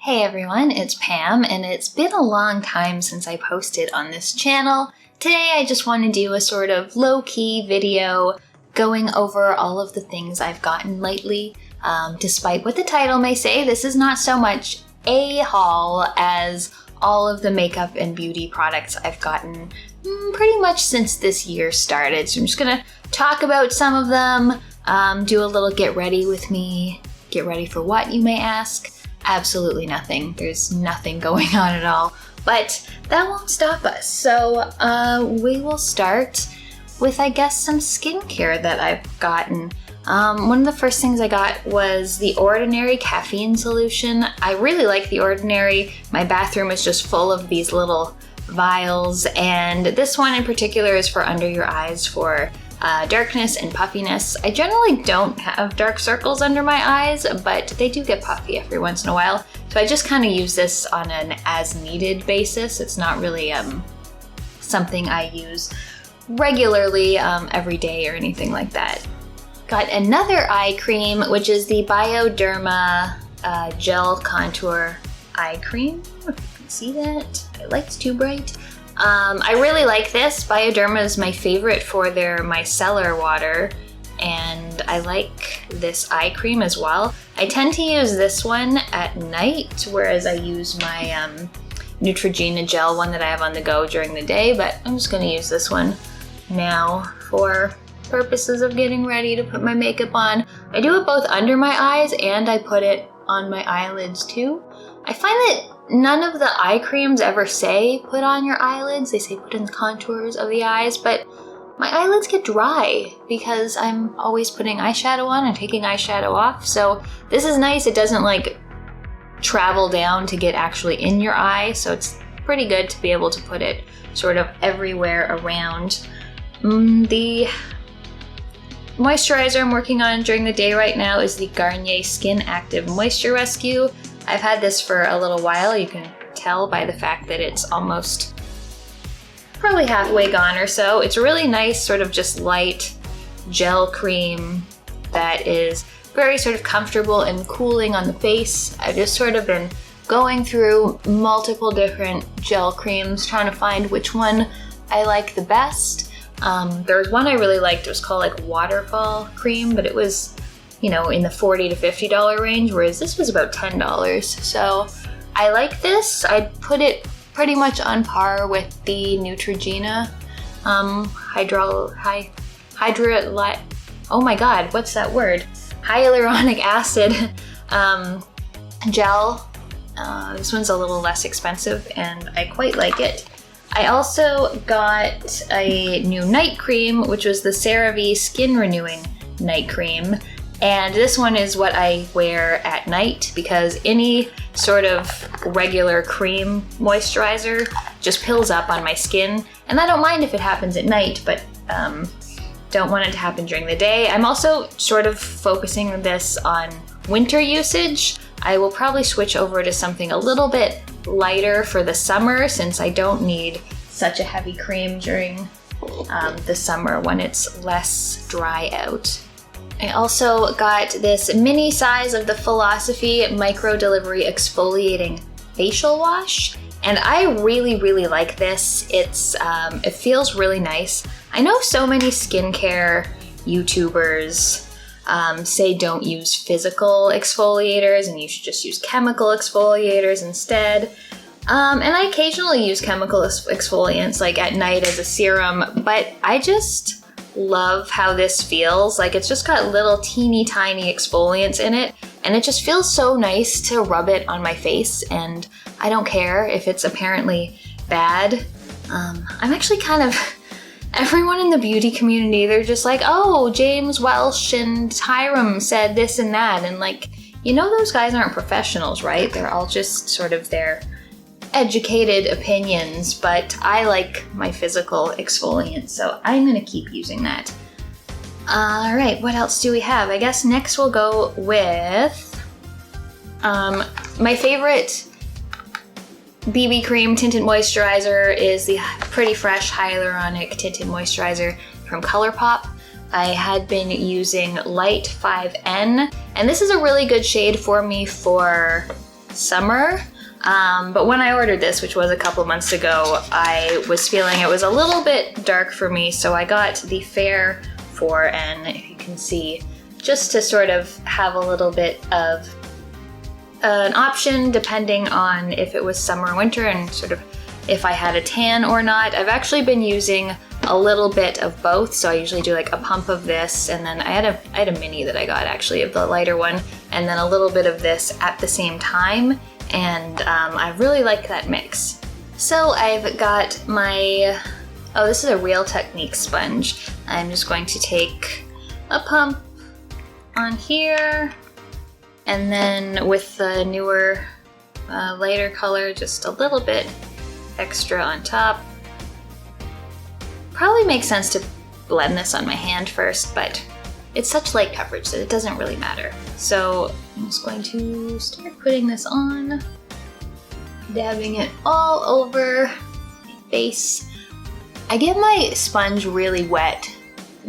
Hey everyone, it's Pam, and it's been a long time since I posted on this channel. Today I just want to do a sort of low-key video going over all of the things I've gotten lately. Despite what the title may say, this is not so much a haul as all of the makeup and beauty products I've gotten pretty much since this year started. So I'm just gonna talk about some of them, do a little get ready with me. Get ready for what, you may ask? Absolutely nothing. There's nothing going on at all, but that won't stop us. So we will start with, I guess, some skincare that I've gotten. One of the first things I got was the Ordinary caffeine solution. I really like the Ordinary. My bathroom is just full of these little vials, and this one in particular is for under your eyes for darkness and puffiness. I generally don't have dark circles under my eyes, but they do get puffy every once in a while. So I just kind of use this on an as-needed basis. It's not really something I use regularly every day or anything like that. Got another eye cream, which is the Bioderma Gel Contour Eye Cream. If you can see that, the light's too bright. I really like this. Bioderma is my favorite for their micellar water, and I like this eye cream as well. I tend to use this one at night, whereas I use my Neutrogena gel one that I have on the go during the day, but I'm just gonna use this one now for purposes of getting ready to put my makeup on. I do it both under my eyes and I put it on my eyelids too. I find that none of the eye creams ever say put on your eyelids. They say put in the contours of the eyes, but my eyelids get dry because I'm always putting eyeshadow on and taking eyeshadow off. So this is nice. It doesn't like travel down to get actually in your eye. So it's pretty good to be able to put it sort of everywhere around. The moisturizer I'm working on during the day right now is the Garnier Skin Active Moisture Rescue. I've had this for a little while. You can tell by the fact that it's almost probably halfway gone or so. It's a really nice sort of just light gel cream that is very sort of comfortable and cooling on the face. I've just sort of been going through multiple different gel creams, trying to find which one I like the best. There was one I really liked. It was called like Waterfall Cream, but it was, you know, in the $40 to $50 range, whereas this was about $10. So I like this. I'd put it pretty much on par with the Neutrogena oh my god, what's that word? Hyaluronic acid gel. This one's a little less expensive and I quite like it. I also got a new night cream, which was the CeraVe Skin Renewing Night Cream. And this one is what I wear at night because any sort of regular cream moisturizer just pills up on my skin. And I don't mind if it happens at night, but don't want it to happen during the day. I'm also sort of focusing this on winter usage. I will probably switch over to something a little bit lighter for the summer since I don't need such a heavy cream during the summer when it's less dry out. I also got this mini size of the Philosophy Micro Delivery Exfoliating Facial Wash, and I really, really like this. It feels really nice. I know so many skincare YouTubers say don't use physical exfoliators and you should just use chemical exfoliators instead. And I occasionally use chemical exfoliants like at night as a serum, but I just love how this feels. Like it's just got little teeny tiny exfoliants in it and it just feels so nice to rub it on my face, and I don't care if it's apparently bad. I'm actually kind of everyone in the beauty community, they're just like, oh, James Welsh and Hiram said this and that, and like, you know, those guys aren't professionals, right? They're all just sort of their educated opinions, but I like my physical exfoliant, so I'm gonna keep using that. Alright, what else do we have? I guess next we'll go with my favorite BB cream tinted moisturizer is the Pretty Fresh Hyaluronic Tinted Moisturizer from ColourPop. I had been using Light 5N, and this is a really good shade for me for summer. But when I ordered this, which was a couple months ago, I was feeling it was a little bit dark for me, so I got the Fair 4N, if you can see, just to sort of have a little bit of an option depending on if it was summer or winter and sort of if I had a tan or not. I've actually been using a little bit of both, so I usually do like a pump of this, and then I had a mini that I got actually of the lighter one, and then a little bit of this at the same time, and I really like that mix. So I've got my, oh, this is a Real Technique sponge. I'm just going to take a pump on here, and then with the newer lighter color, just a little bit extra on top. Probably makes sense to blend this on my hand first, but it's such light coverage that it doesn't really matter. So I'm just going to start putting this on, dabbing it all over my face. I get my sponge really wet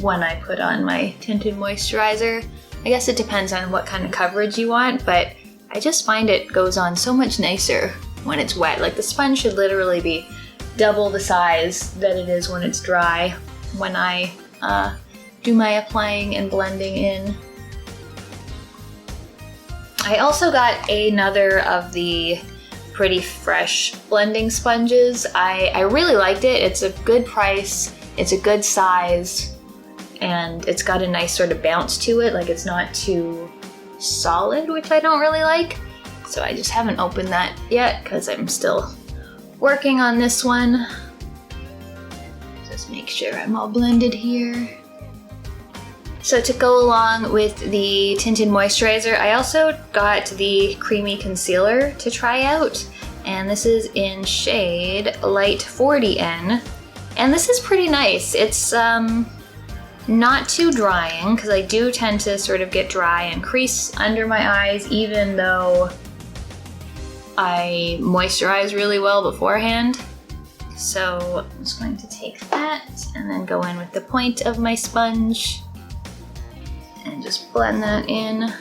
when I put on my tinted moisturizer. I guess it depends on what kind of coverage you want, but I just find it goes on so much nicer when it's wet. Like the sponge should literally be double the size that it is when it's dry when I do my applying and blending in. I also got another of the Pretty Fresh blending sponges. I really liked it. It's a good price, it's a good size, and it's got a nice sort of bounce to it. Like it's not too solid, which I don't really like. So I just haven't opened that yet because I'm still working on this one. Just make sure I'm all blended here. So to go along with the tinted moisturizer, I also got the creamy concealer to try out. And this is in shade Light 40N. And this is pretty nice. It's not too drying, because I do tend to sort of get dry and crease under my eyes, even though I moisturize really well beforehand. So I'm just going to take that and then go in with the point of my sponge and just blend that in. And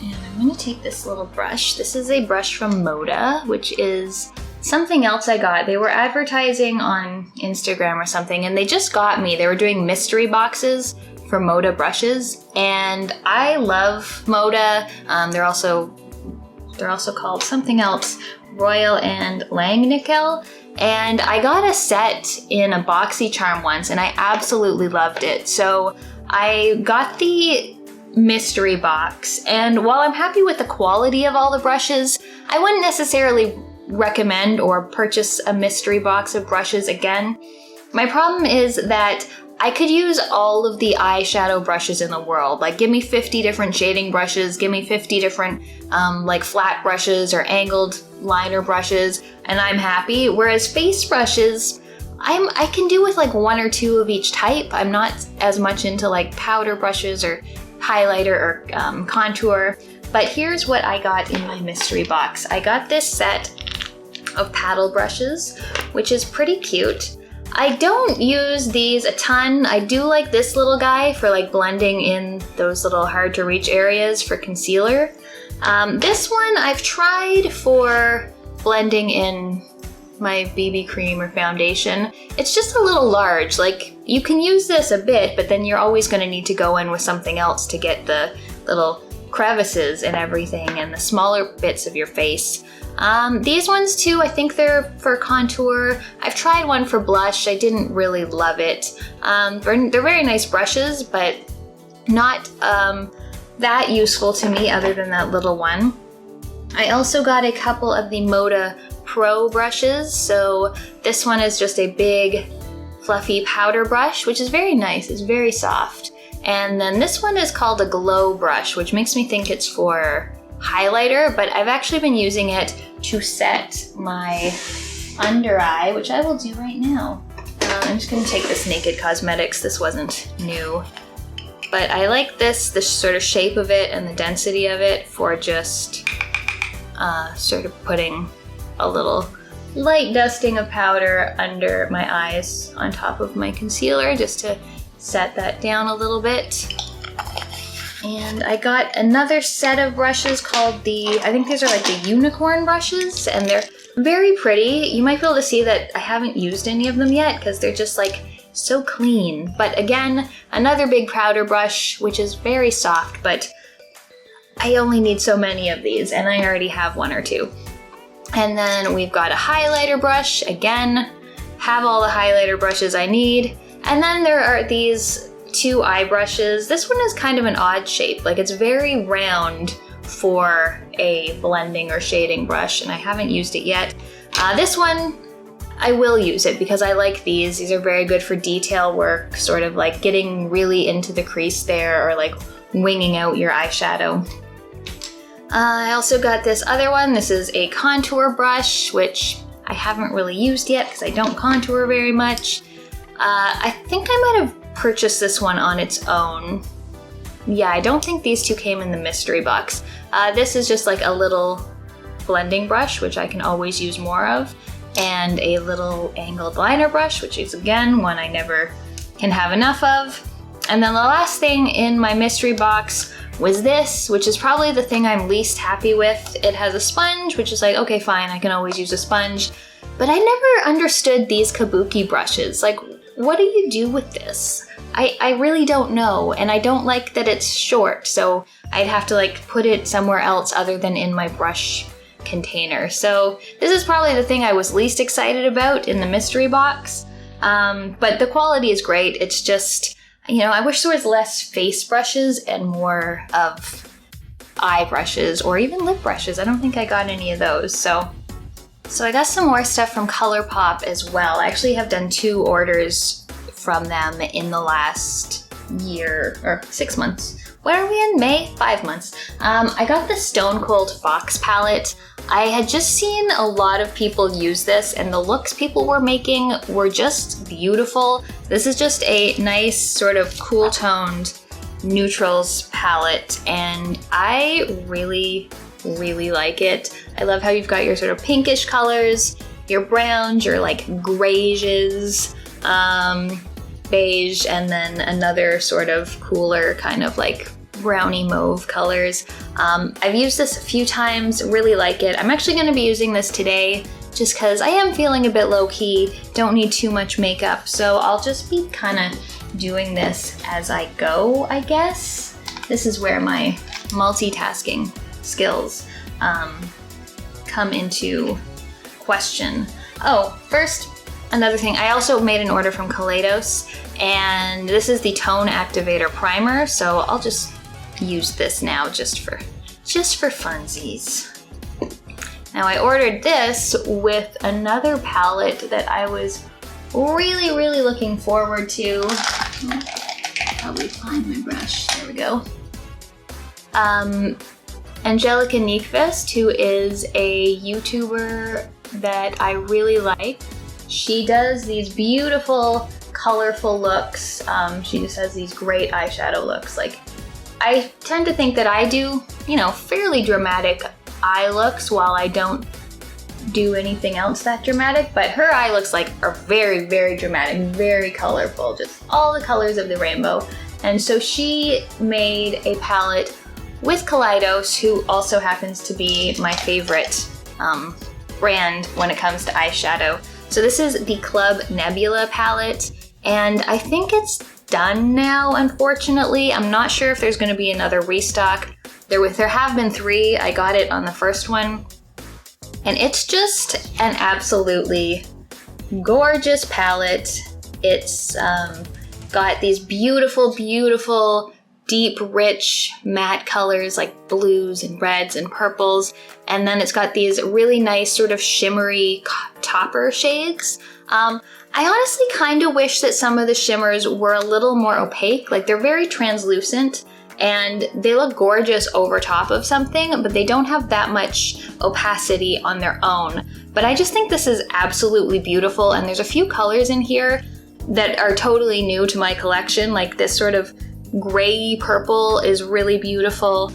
I'm going to take this little brush. This is a brush from Moda, which is something else I got. They were advertising on Instagram or something, and they just got me. They were doing mystery boxes for Moda brushes, and I love Moda. They're also called something else, Royal and Langnickel. And I got a set in a BoxyCharm once, and I absolutely loved it. So I got the mystery box, and while I'm happy with the quality of all the brushes, I wouldn't necessarily recommend or purchase a mystery box of brushes again. My problem is that I could use all of the eyeshadow brushes in the world. Like, give me 50 different shading brushes, give me 50 different like flat brushes or angled liner brushes, and I'm happy. Whereas face brushes, I can do with like one or two of each type. I'm not as much into like powder brushes or highlighter or contour. But here's what I got in my mystery box. I got this set of paddle brushes, which is pretty cute. I don't use these a ton. I do like this little guy for like blending in those little hard to reach areas for concealer. This one I've tried for blending in my BB cream or foundation. It's just a little large. Like, you can use this a bit, but then you're always going to need to go in with something else to get the little crevices and everything and the smaller bits of your face. These ones too, I think they're for contour. I've tried one for blush. I didn't really love it. They're very nice brushes, but not that useful to me other than that little one. I also got a couple of the Moda Pro brushes. So this one is just a big fluffy powder brush, which is very nice. It's very soft. And then this one is called a Glow brush, which makes me think it's for highlighter, but I've actually been using it to set my under eye, which I will do right now. I'm just gonna take this Naked Cosmetics. This wasn't new, but I like the sort of shape of it and the density of it for just sort of putting a little light dusting of powder under my eyes on top of my concealer, just to set that down a little bit. And I got another set of brushes called I think these are like the unicorn brushes, and they're very pretty. You might be able to see that I haven't used any of them yet because they're just like so clean. But again, another big powder brush, which is very soft, but I only need so many of these, and I already have one or two. And then we've got a highlighter brush. Again, have all the highlighter brushes I need. And then there are these 2 eye brushes. This one is kind of an odd shape, like it's very round for a blending or shading brush, and I haven't used it yet. This one, I will use it because I like these. These are very good for detail work, sort of like getting really into the crease there, or like winging out your eyeshadow. I also got this other one. This is a contour brush, which I haven't really used yet because I don't contour very much. I think I might have purchased this one on its own. Yeah, I don't think these two came in the mystery box. This is just like a little blending brush, which I can always use more of, and a little angled liner brush, which is again one I never can have enough of. And then the last thing in my mystery box was this, which is probably the thing I'm least happy with. It has a sponge, which is like, okay, fine, I can always use a sponge. But I never understood these kabuki brushes. Like, what do you do with this? I really don't know, and I don't like that it's short, so I'd have to like put it somewhere else other than in my brush container. So this is probably the thing I was least excited about in the mystery box. But the quality is great. It's just, you know, I wish there was less face brushes and more of eye brushes or even lip brushes. I don't think I got any of those. So I got some more stuff from ColourPop as well. I actually have done 2 orders from them in the last year, or 6 months. What are we in? May? 5 months. I got the Stone Cold Fox palette. I had just seen a lot of people use this, and the looks people were making were just beautiful. This is just a nice sort of cool toned neutrals palette, and I really like it. I love how you've got your sort of pinkish colors, your browns, your like grays, beige, and then another sort of cooler kind of like browny mauve colors. I've used this a few times, really like it. I'm actually going to be using this today just because I am feeling a bit low-key, don't need too much makeup, so I'll just be kind of doing this as I go, I guess. This is where my multitasking skills come into question. Oh, first, another thing, I also made an order from Kaleidos, and this is the Tone Activator Primer, so I'll just use this now just for funsies. Now I ordered this with another palette that I was really looking forward to. Probably find my brush, there we go. Angelica Nyqvist, who is a YouTuber that I really like. She does these beautiful, colorful looks. She just has these great eyeshadow looks. Like, I tend to think that I do, you know, fairly dramatic eye looks while I don't do anything else that dramatic, but her eye looks like are very dramatic, very colorful, just all the colors of the rainbow. And so she made a palette with Kaleidos, who also happens to be my favorite brand when it comes to eyeshadow. So this is the Club Nebula palette, and I think it's done now, unfortunately. I'm not sure if there's going to be another restock. There have been 3. I got it on the first one, and it's just an absolutely gorgeous palette. It's got these beautiful deep, rich, matte colors like blues and reds and purples, and then it's got these really nice sort of shimmery topper shades. I honestly kind of wish that some of the shimmers were a little more opaque. Like, they're very translucent and they look gorgeous over top of something, but they don't have that much opacity on their own. But I just think this is absolutely beautiful, and there's a few colors in here that are totally new to my collection. Like this sort of gray purple is really beautiful.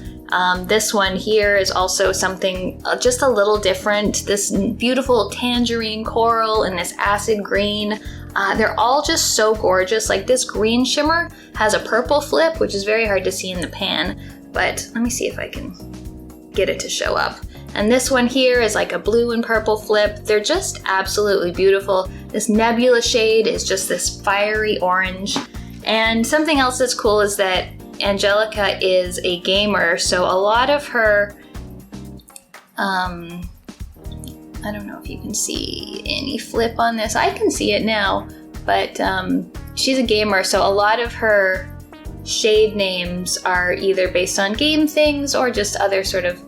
This one here is also something just a little different. This beautiful tangerine coral and this acid green. They're all just so gorgeous. Like this green shimmer has a purple flip, which is very hard to see in the pan, but let me see if I can get it to show up. And this one here is like a blue and purple flip. They're just absolutely beautiful. This nebula shade is just this fiery orange. And something else that's cool is that Angelica is a gamer, so a lot of her, I don't know if you can see any flip on this. I can see it now, but she's a gamer, so a lot of her shade names are either based on game things or just other sort of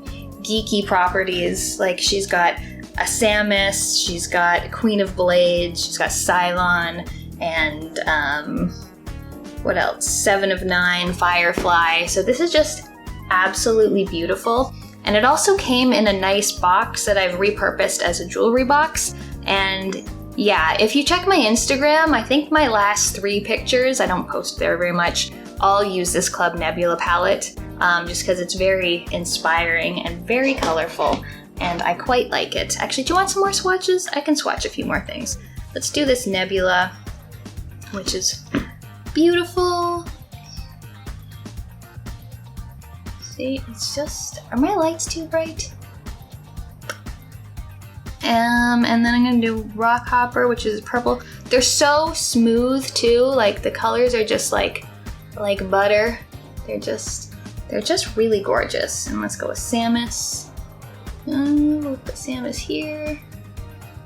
geeky properties. Like she's got a Samus, she's got Queen of Blades, she's got Cylon, and what else? 7 of 9, Firefly. So this is just absolutely beautiful. And it also came in a nice box that I've repurposed as a jewelry box. And yeah, if you check my Instagram, I think my last 3 pictures, I don't post there very much, all use this Club Nebula palette, just because it's very inspiring and very colorful, and I quite like it. Actually, do you want some more swatches? I can swatch a few more things. Let's do this Nebula, which is beautiful. See, it's just, are my lights too bright? And then I'm gonna do Rock Hopper, which is purple. They're so smooth too, like the colors are just like butter. They're just really gorgeous. And let's go with Samus. We'll put Samus here.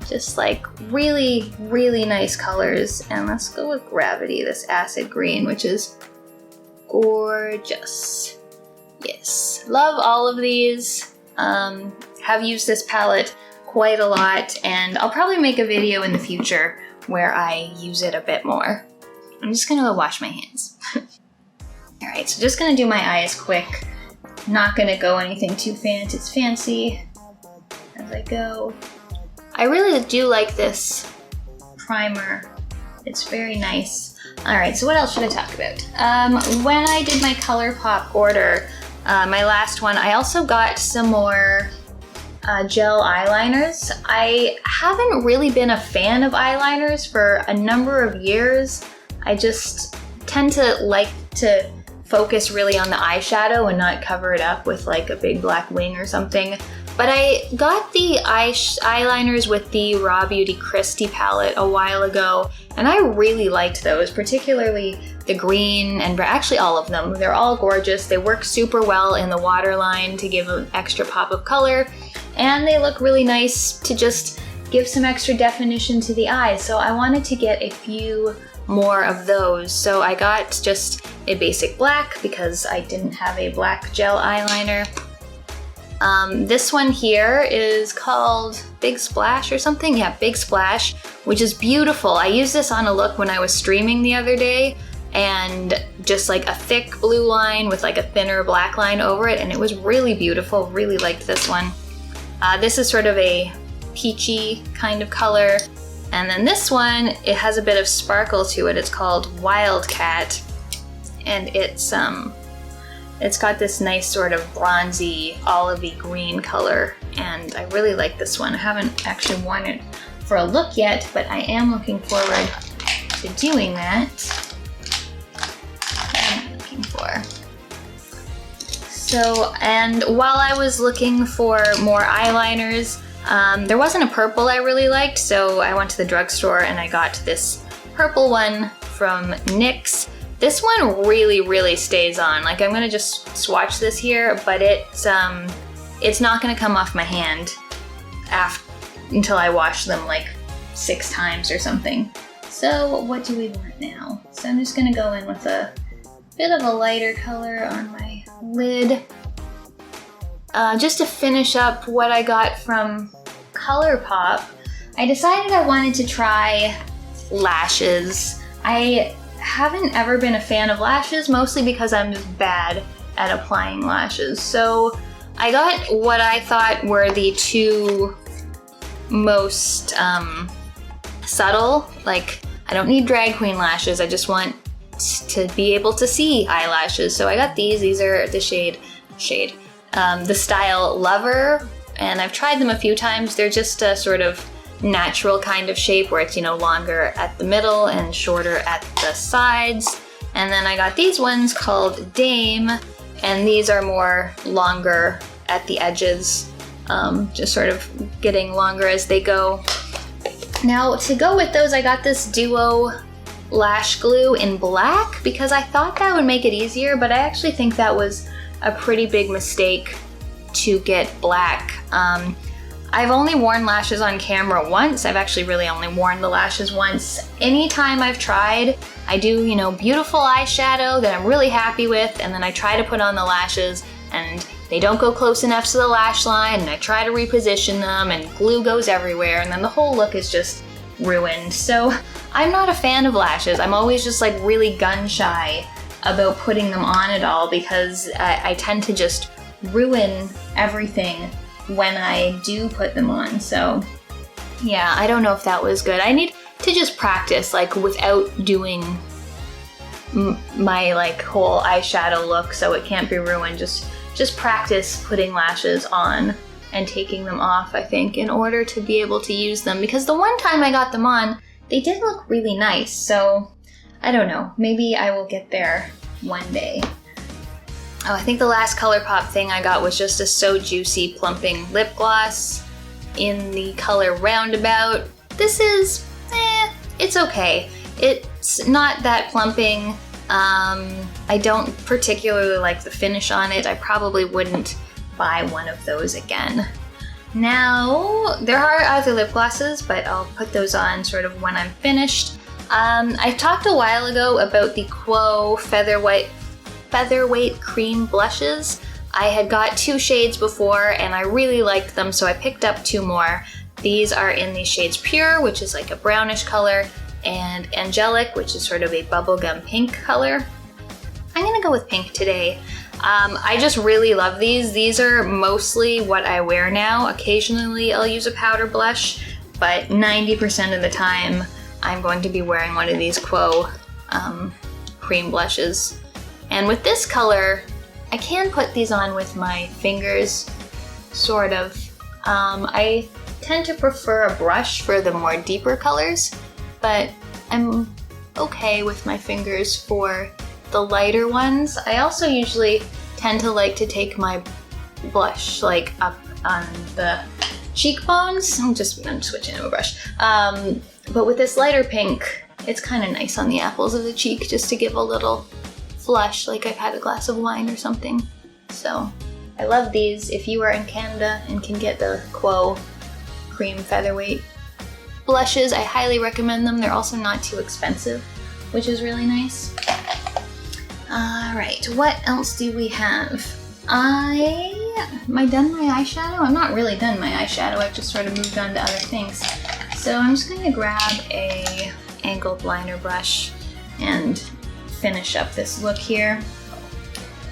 Just like really, really nice colors. And let's go with Gravity, this acid green, which is gorgeous. Yes, love all of these. Have used this palette quite a lot, and I'll probably make a video in the future where I use it a bit more. I'm just gonna go wash my hands. All right, so just gonna do my eyes quick. Not gonna go anything too fancy as I go. I really do like this primer. It's very nice. All right, so what else should I talk about? When I did my ColourPop order, my last one, I also got some more gel eyeliners. I haven't really been a fan of eyeliners for a number of years. I just tend to like to focus really on the eyeshadow and not cover it up with like a big black wing or something. But I got the eyeliners with the Raw Beauty Christie palette a while ago, and I really liked those, particularly the green and actually all of them. They're all gorgeous. They work super well in the waterline to give an extra pop of color, and they look really nice to just give some extra definition to the eyes. So I wanted to get a few more of those. So I got just a basic black because I didn't have a black gel eyeliner. This one here is called Big Splash or something. Yeah, Big Splash, which is beautiful. I used this on a look when I was streaming the other day, and just like a thick blue line with like a thinner black line over it, and it was really beautiful. Really liked this one. This is sort of a peachy kind of color. And then this one, it has a bit of sparkle to it. It's called Wildcat, and it's got this nice sort of bronzy, olivey green color, and I really like this one. I haven't actually worn it for a look yet, but I am looking forward to doing that. What am I looking for? So, and while I was looking for more eyeliners, there wasn't a purple I really liked, so I went to the drugstore and I got this purple one from NYX. This one really, really stays on. Like, I'm gonna just swatch this here, but it's not gonna come off my hand until I wash them like 6 times or something. So what do we want now? So I'm just gonna go in with a bit of a lighter color on my lid. Just to finish up what I got from ColourPop, I decided I wanted to try lashes. I haven't ever been a fan of lashes, mostly because I'm just bad at applying lashes. So I got what I thought were the 2 most subtle. Like, I don't need drag queen lashes, I just want to be able to see eyelashes. So I got these. These are the shade the style Lover, and I've tried them a few times. They're just a sort of natural kind of shape where it's, you know, longer at the middle and shorter at the sides. And then I got these ones called Dame, and these are more longer at the edges, just sort of getting longer as they go. Now, to go with those, I got this Duo lash glue in black because I thought that would make it easier, but I actually think that was a pretty big mistake to get black. I've only worn lashes on camera once. I've actually really only worn the lashes once. Anytime I've tried, I do, you know, beautiful eyeshadow that I'm really happy with, and then I try to put on the lashes and they don't go close enough to the lash line, and I try to reposition them and glue goes everywhere, and then the whole look is just ruined. So I'm not a fan of lashes. I'm always just like really gun shy about putting them on at all because I tend to just ruin everything when I do put them on. So yeah, I don't know if that was good. I need to just practice like without doing my like whole eyeshadow look so it can't be ruined. Just practice putting lashes on and taking them off, I think, in order to be able to use them, because the one time I got them on, they did look really nice. So I don't know, maybe I will get there one day. Oh, I think the last ColourPop thing I got was just a So Juicy plumping lip gloss in the color Roundabout. This is, it's okay. It's not that plumping. I don't particularly like the finish on it. I probably wouldn't buy one of those again. Now, there are other lip glosses, but I'll put those on sort of when I'm finished. I talked a while ago about the Quo Featherweight Cream Blushes. I had got 2 shades before and I really liked them, so I picked up 2 more. These are in the shades Pure, which is like a brownish color, and Angelic, which is sort of a bubblegum pink color. I'm gonna go with pink today. I just really love these. These are mostly what I wear now. Occasionally I'll use a powder blush, but 90% of the time I'm going to be wearing one of these Quo cream blushes. And with this color, I can put these on with my fingers, sort of. I tend to prefer a brush for the more deeper colors, but I'm okay with my fingers for the lighter ones. I also usually tend to like to take my blush like up on the cheekbones. I'm switching to a brush. But with this lighter pink, it's kind of nice on the apples of the cheek just to give a little flush, like I've had a glass of wine or something. So I love these. If you are in Canada and can get the Quo Cream Featherweight blushes, I highly recommend them. They're also not too expensive, which is really nice. Alright, what else do we have? Am I done my eyeshadow? I'm not really done my eyeshadow, I've just sort of moved on to other things. So I'm just gonna grab a angled liner brush and finish up this look here.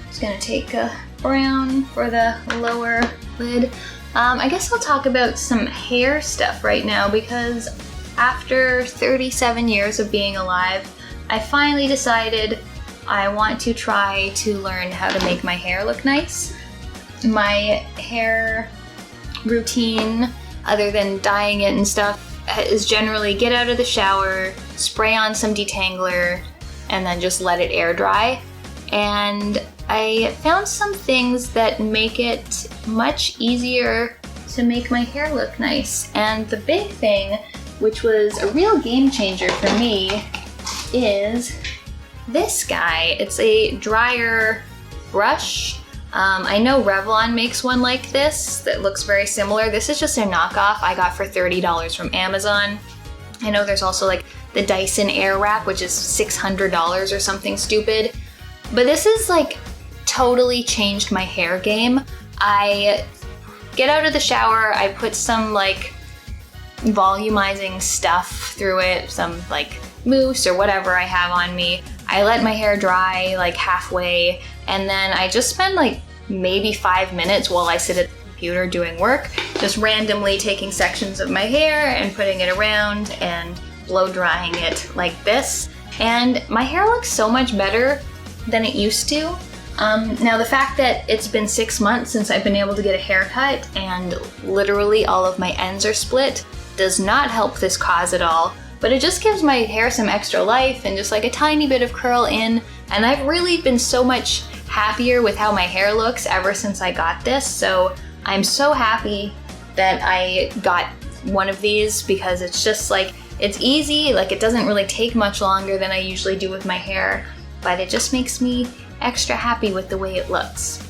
Just gonna take a brown for the lower lid. I guess I'll talk about some hair stuff right now because after 37 years of being alive, I finally decided I want to try to learn how to make my hair look nice. My hair routine, other than dyeing it and stuff, is generally get out of the shower, spray on some detangler, and then just let it air dry. And I found some things that make it much easier to make my hair look nice. And the big thing, which was a real game changer for me, is this guy. It's a dryer brush. I know Revlon makes one like this that looks very similar. This is just a knockoff I got for $30 from Amazon. I know there's also like the Dyson Airwrap, which is $600 or something stupid. But this is like totally changed my hair game. I get out of the shower, I put some like volumizing stuff through it, some like mousse or whatever I have on me. I let my hair dry like halfway, and then I just spend like maybe 5 minutes while I sit at the computer doing work, just randomly taking sections of my hair and putting it around and blow drying it like this. And my hair looks so much better than it used to. Now the fact that it's been 6 months since I've been able to get a haircut and literally all of my ends are split does not help this cause at all, but it just gives my hair some extra life and just like a tiny bit of curl in, and I've really been so much happier with how my hair looks ever since I got this, so I'm so happy that I got one of these because it's just like, it's easy, like it doesn't really take much longer than I usually do with my hair, but it just makes me extra happy with the way it looks.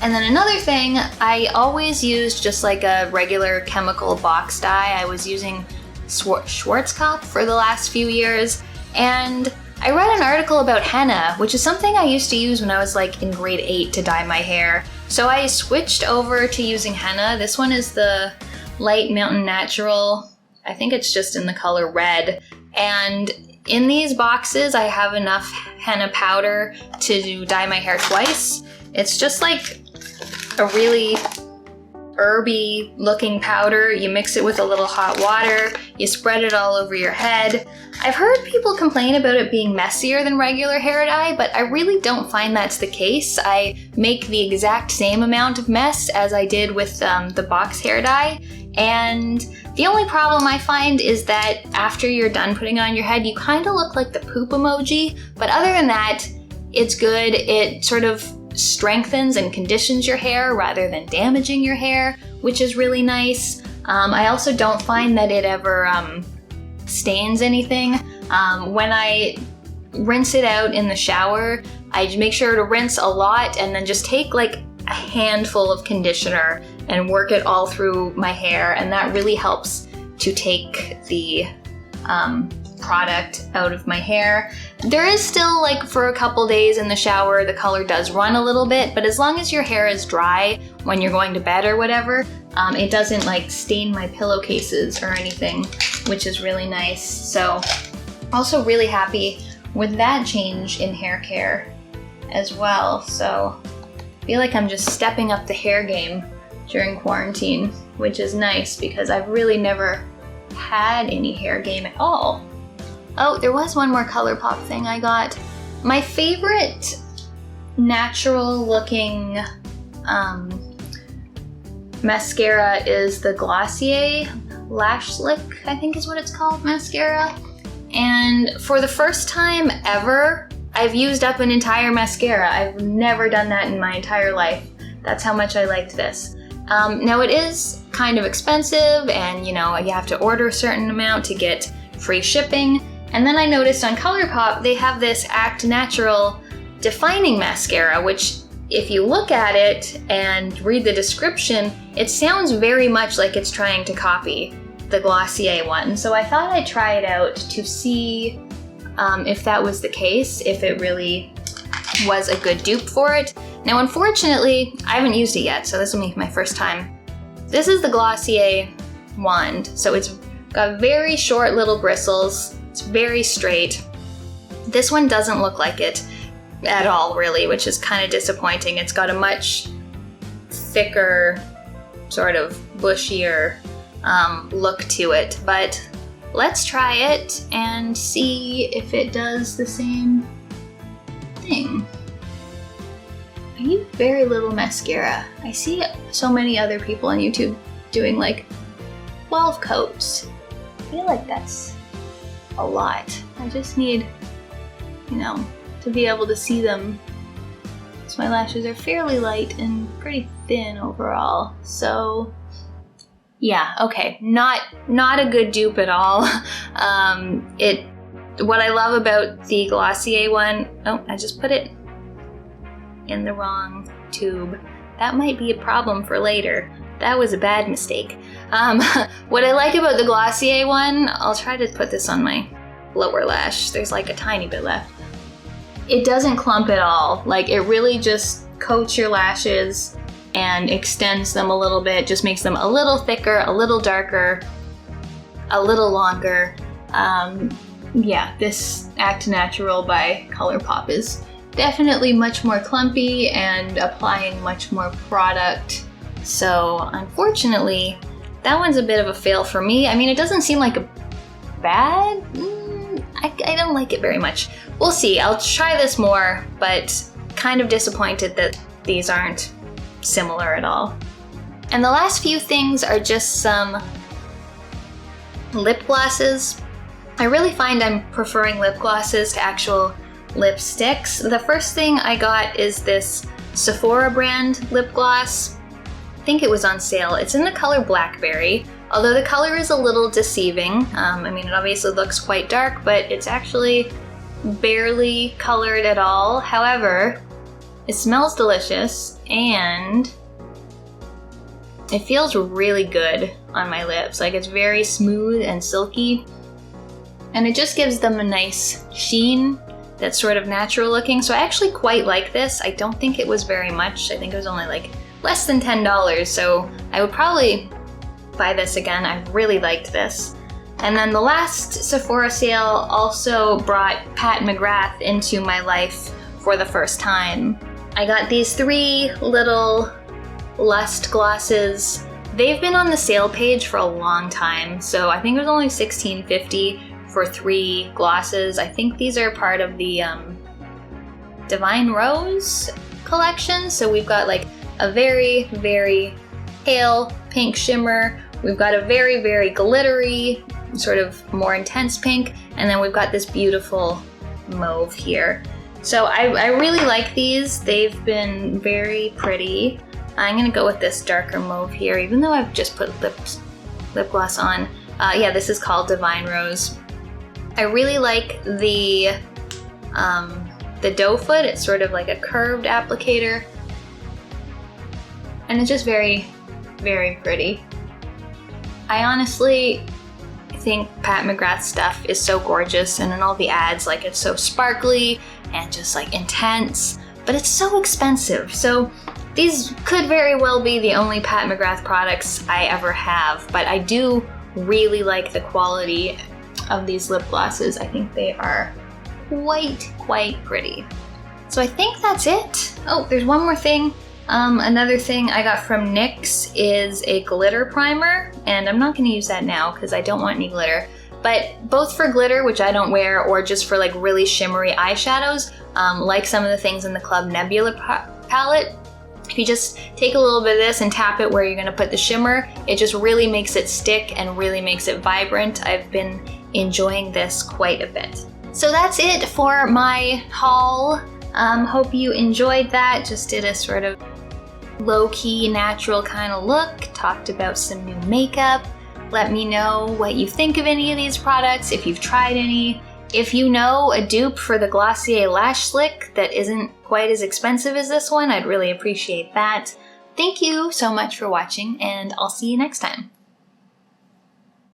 And then another thing, I always used just like a regular chemical box dye. I was using Schwarzkopf for the last few years, and I read an article about henna, which is something I used to use when I was like in grade 8 to dye my hair. So I switched over to using henna. This one is the Light Mountain Natural. I think it's just in the color red. And in these boxes, I have enough henna powder to dye my hair twice. It's just like a really herby looking powder. You mix it with a little hot water, you spread it all over your head. I've heard people complain about it being messier than regular hair dye, but I really don't find that's the case. I make the exact same amount of mess as I did with the box hair dye, and the only problem I find is that after you're done putting it on your head, you kind of look like the poop emoji, but other than that, it's good. It sort of strengthens and conditions your hair rather than damaging your hair, which is really nice. I also don't find that it ever stains anything. When I rinse it out in the shower, I make sure to rinse a lot and then just take like a handful of conditioner and work it all through my hair, and that really helps to take the product out of my hair. There is still, like, for a couple days in the shower, the color does run a little bit, but as long as your hair is dry when you're going to bed or whatever, it doesn't like stain my pillowcases or anything, which is really nice. So also really happy with that change in hair care as well. So I feel like I'm just stepping up the hair game during quarantine, which is nice because I've really never had any hair game at all. Oh, there was one more ColourPop thing I got. My favorite natural looking mascara is the Glossier Lash Slick, I think is what it's called, mascara. And for the first time ever, I've used up an entire mascara. I've never done that in my entire life. That's how much I liked this. Now it is kind of expensive, and you know, you have to order a certain amount to get free shipping. And then I noticed on ColourPop they have this Act Natural defining mascara, which if you look at it and read the description, it sounds very much like it's trying to copy the Glossier one. So I thought I'd try it out to see if that was the case, if it really was a good dupe for it. Now, unfortunately, I haven't used it yet, so this will be my first time. This is the Glossier wand, so it's got very short little bristles. It's very straight. This one doesn't look like it at all, really, which is kind of disappointing. It's got a much thicker, sort of bushier look to it, but let's try it and see if it does the same thing. I use very little mascara. I see so many other people on YouTube doing like 12 coats. I feel like that's a lot. I just need, you know, to be able to see them. So my lashes are fairly light and pretty thin overall. So yeah, okay, not a good dupe at all. What I love about the Glossier one, oh, I just put it in the wrong tube. That might be a problem for later. That was a bad mistake. What I like about the Glossier one, I'll try to put this on my lower lash. There's like a tiny bit left. It doesn't clump at all. Like, it really just coats your lashes and extends them a little bit, just makes them a little thicker, a little darker, a little longer. Yeah, this Act Natural by ColourPop is definitely much more clumpy and applying much more product. So unfortunately, that one's a bit of a fail for me. I mean, it doesn't seem like a bad, I don't like it very much. We'll see, I'll try this more, but kind of disappointed that these aren't similar at all. And the last few things are just some lip glosses. I really find I'm preferring lip glosses to actual lipsticks. The first thing I got is this Sephora brand lip gloss. I think it was on sale. It's in the color Blackberry, although the color is a little deceiving. I mean, it obviously looks quite dark, but it's actually barely colored at all. However, it smells delicious and it feels really good on my lips. Like, it's very smooth and silky, and it just gives them a nice sheen that's sort of natural looking. So I actually quite like this. I don't think it was very much. I think it was only like less than $10, so I would probably buy this again. I really liked this. And then the last Sephora sale also brought Pat McGrath into my life for the first time. I got these 3 little Lust glosses. They've been on the sale page for a long time, so I think it was only $16.50 for 3 glosses. I think these are part of the Divine Rose collection. So we've got like a very, very pale pink shimmer. We've got a very, very glittery, sort of more intense pink, and then we've got this beautiful mauve here. So I really like these. They've been very pretty. I'm gonna go with this darker mauve here, even though I've just put lip gloss on. Yeah, this is called Divine Rose. I really like the doe foot. It's sort of like a curved applicator, and it's just very, very pretty. I honestly think Pat McGrath's stuff is so gorgeous, and in all the ads, like, it's so sparkly and just like intense, but it's so expensive. So these could very well be the only Pat McGrath products I ever have, but I do really like the quality of these lip glosses. I think they are quite pretty. So I think that's it. Oh, there's one more thing. Another thing I got from NYX is a glitter primer, and I'm not gonna use that now because I don't want any glitter, but both for glitter, which I don't wear, or just for like really shimmery eyeshadows, like some of the things in the Club Nebula palette, if you just take a little bit of this and tap it where you're gonna put the shimmer, it just really makes it stick and really makes it vibrant. I've been enjoying this quite a bit. So that's it for my haul. Hope you enjoyed that. Just did a sort of low-key, natural kind of look, talked about some new makeup. Let me know what you think of any of these products, if you've tried any. If you know a dupe for the Glossier Lash Slick that isn't quite as expensive as this one, I'd really appreciate that. Thank you so much for watching, and I'll see you next time.